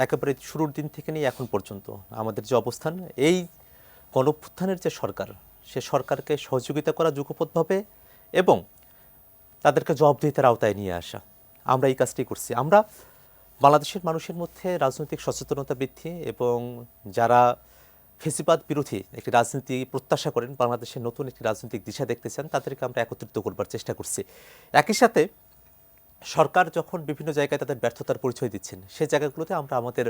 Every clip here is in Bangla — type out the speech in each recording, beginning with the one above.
একেবারে শুরুর দিন থেকে নিয়ে এখন পর্যন্ত আমাদের যে অবস্থান, এই গণঅভ্যুত্থানের যে সরকার, সে সরকারকে সহযোগিতা করা যুগপৎভাবে এবং তাদেরকে জবাবদিহিতার আওতায় নিয়ে আসা, আমরা এই কাজটি করছি। আমরা বাংলাদেশের মানুষের মধ্যে রাজনৈতিক সচেতনতা বৃদ্ধি এবং যারা ফেসিবাদ বিরোধী একটি রাজনীতি প্রত্যাশা করেন, বাংলাদেশের নতুন একটি রাজনৈতিক দিশা দেখতে চান, তাদেরকে আমরা একত্রিত করবার চেষ্টা করছি। একই সাথে সরকার যখন বিভিন্ন জায়গায় তাদের ব্যর্থতার পরিচয় দিচ্ছেন, সেই জায়গাগুলোতে আমরা আমাদের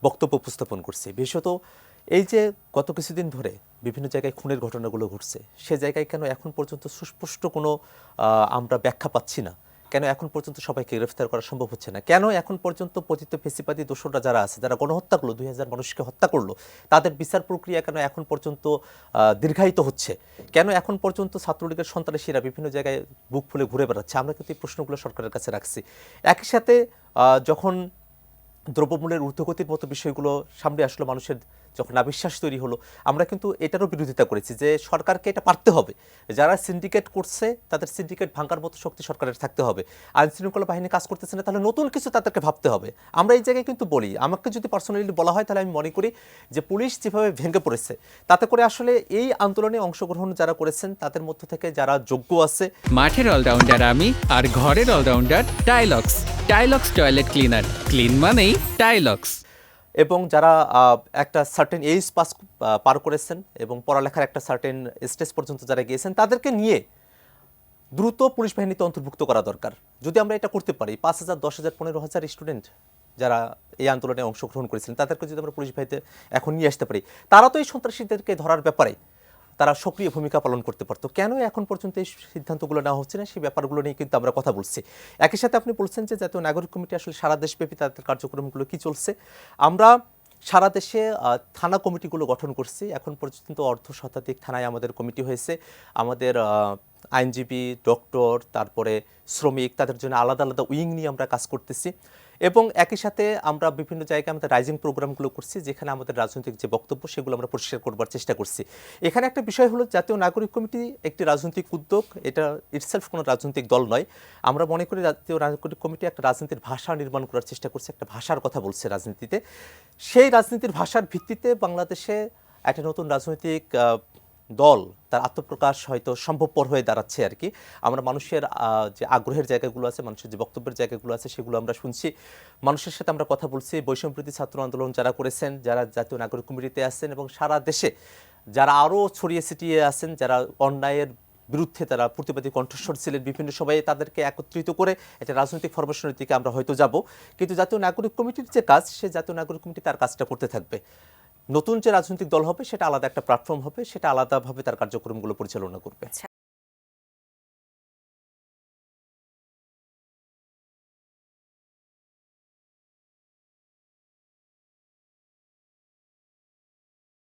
বক্তব্য উপস্থাপন করছি। বিশেষত এই যে গত কিছুদিন ধরে বিভিন্ন জায়গায় খুনের ঘটনাগুলো ঘটছে, সে জায়গায় কেন এখন পর্যন্ত সুস্পষ্ট কোনো আমরা ব্যাখ্যা পাচ্ছি না, কেন এখন পর্যন্ত সবাইকে গ্রেফতার করা সম্ভব হচ্ছে না, কেন এখন পর্যন্ত পতিত ফেসিবাদী দোসররা যারা আছে, যারা গণহত্যা করলো, 2000 মানুষকে হত্যা করলো, তাদের বিচার প্রক্রিয়া কেন এখন পর্যন্ত দীর্ঘায়িত হচ্ছে, কেন এখন পর্যন্ত ছাত্রলীগের সন্ত্রাসীরা বিভিন্ন জায়গায় বুক ফুলে ঘুরে বেড়াচ্ছে, আমরা কিন্তু এই প্রশ্নগুলো সরকারের কাছে রাখছি। একই সাথে যখন দ্রব্যমূল্যের ঊর্ধ্বগতির মতো বিষয়গুলো সামনে আসলো, মানুষের যখন অবিশ্বাস তৈরি হলো, আমরা কিন্তু এটারও বিরোধিতা করেছি যে সরকারকে এটা পারতে হবে, যারা সিন্ডিকেট করছে তাদের সিন্ডিকেট ভাঙার মতো শক্তি সরকারের থাকতে হবে। আইন শৃঙ্খলা বাহিনী কাজ করতেছে না, তাহলে নতুন কিছু তাদেরকে ভাবতে হবে। আমরা এই জায়গায় কিন্তু বলি, আমাকে যদি পার্সোনালি বলা হয়, তাহলে আমি মনে করি যে পুলিশ যেভাবে ভেঙে পড়েছে, তাতে করে আসলে এই আন্দোলনে অংশগ্রহণ যারা করেছেন তাদের মধ্য থেকে যারা যোগ্য আছে। মাঠের অলরাউন্ডার আমি, আর ঘরের allrounder Tylox. Tylox toilet cleaner, clean মানেই টাইলক্স। এবং যারা একটা সার্টেন এজ পার করেছেন এবং পড়ালেখার একটা সার্টেন স্টেজ পর্যন্ত যারা গিয়েছেন, তাদেরকে নিয়ে দ্রুত পুলিশ বাহিনীতে অন্তর্ভুক্ত করা দরকার। যদি আমরা এটা করতে পারি, 5,000, 10,000, 15,000 স্টুডেন্ট যারা এই আন্দোলনে অংশগ্রহণ করেছিলেন, তাদেরকে যদি আমরা পুলিশ বাহিনীতে এখন নিয়ে আসতে পারি, তারা তো এই সন্ত্রাসীদেরকে ধরার ব্যাপারে তারা সক্রিয় ভূমিকা পালন করতে পারতো। কেন এখন পর্যন্ত এই সিদ্ধান্তগুলো নেওয়া হচ্ছে না, সেই ব্যাপারগুলো নিয়ে কিন্তু আমরা কথা বলছি। একই সাথে আপনি বলছেন যে জাতীয় নাগরিক কমিটি আসলে সারা দেশব্যাপী তাদের কার্যক্রমগুলো কি চলছে। আমরা সারা দেশে থানা কমিটিগুলো গঠন করছি। এখন পর্যন্ত অর্ধশতাধিক থানায় আমাদের কমিটি হয়েছে। আমাদের আইনজীবী, ডক্টর, তারপরে শ্রমিক, তাদের জন্য আলাদা আলাদা উইং নিয়ে আমরা কাজ করতেছি। এবং একই সাথে আমরা বিভিন্ন জায়গায় আমাদের রাইজিং প্রোগ্রামগুলো করছি, যেখানে আমাদের রাজনৈতিক যে বক্তব্য সেগুলো আমরা পরিষ্কার করবার চেষ্টা করছি। এখানে একটা বিষয় হলো, জাতীয় নাগরিক কমিটি একটি রাজনৈতিক উদ্যোগ, এটা ইটসেলফ কোনো রাজনৈতিক দল নয়। আমরা মনে করি জাতীয় নাগরিক কমিটি একটা রাজনীতির ভাষা নির্মাণ করার চেষ্টা করছে, একটা ভাষার কথা বলছে রাজনীতিতে। সেই রাজনীতির ভাষার ভিত্তিতে বাংলাদেশে একটা নতুন রাজনৈতিক দল তার আত্মপ্রকাশ হয়তো সম্ভবপর হয়ে দাঁড়াচ্ছে আর কি। আমরা মানুষের যে আগ্রহের জায়গাগুলো আছে, মানুষের যে বক্তব্যের জায়গাগুলো আছে, সেগুলো আমরা শুনছি, মানুষের সাথে আমরা কথা বলছি। বৈষম্যবিরোধী ছাত্র আন্দোলন যারা করেছেন, যারা জাতীয় নাগরিক কমিটিতে আছেন এবং সারা দেশে যারা আরও ছড়িয়ে ছিটিয়ে আছেন, যারা অন্যায়ের বিরুদ্ধে তারা প্রতিবাদী কণ্ঠস্বর ছিলেন, বিভিন্ন সবাই তাদেরকে একত্রিত করে একটা রাজনৈতিক ফরমেশনের দিকে আমরা হয়তো যাব। কিন্তু জাতীয় নাগরিক কমিটির যে কাজ, সে জাতীয় নাগরিক কমিটি তার কাজটা করতে থাকবে। নতুন যে রাজনৈতিক দল হবে, সেটা আলাদা একটা প্ল্যাটফর্ম হবে, সেটা আলাদাভাবে তার কার্যক্রমগুলো পরিচালনা করবে।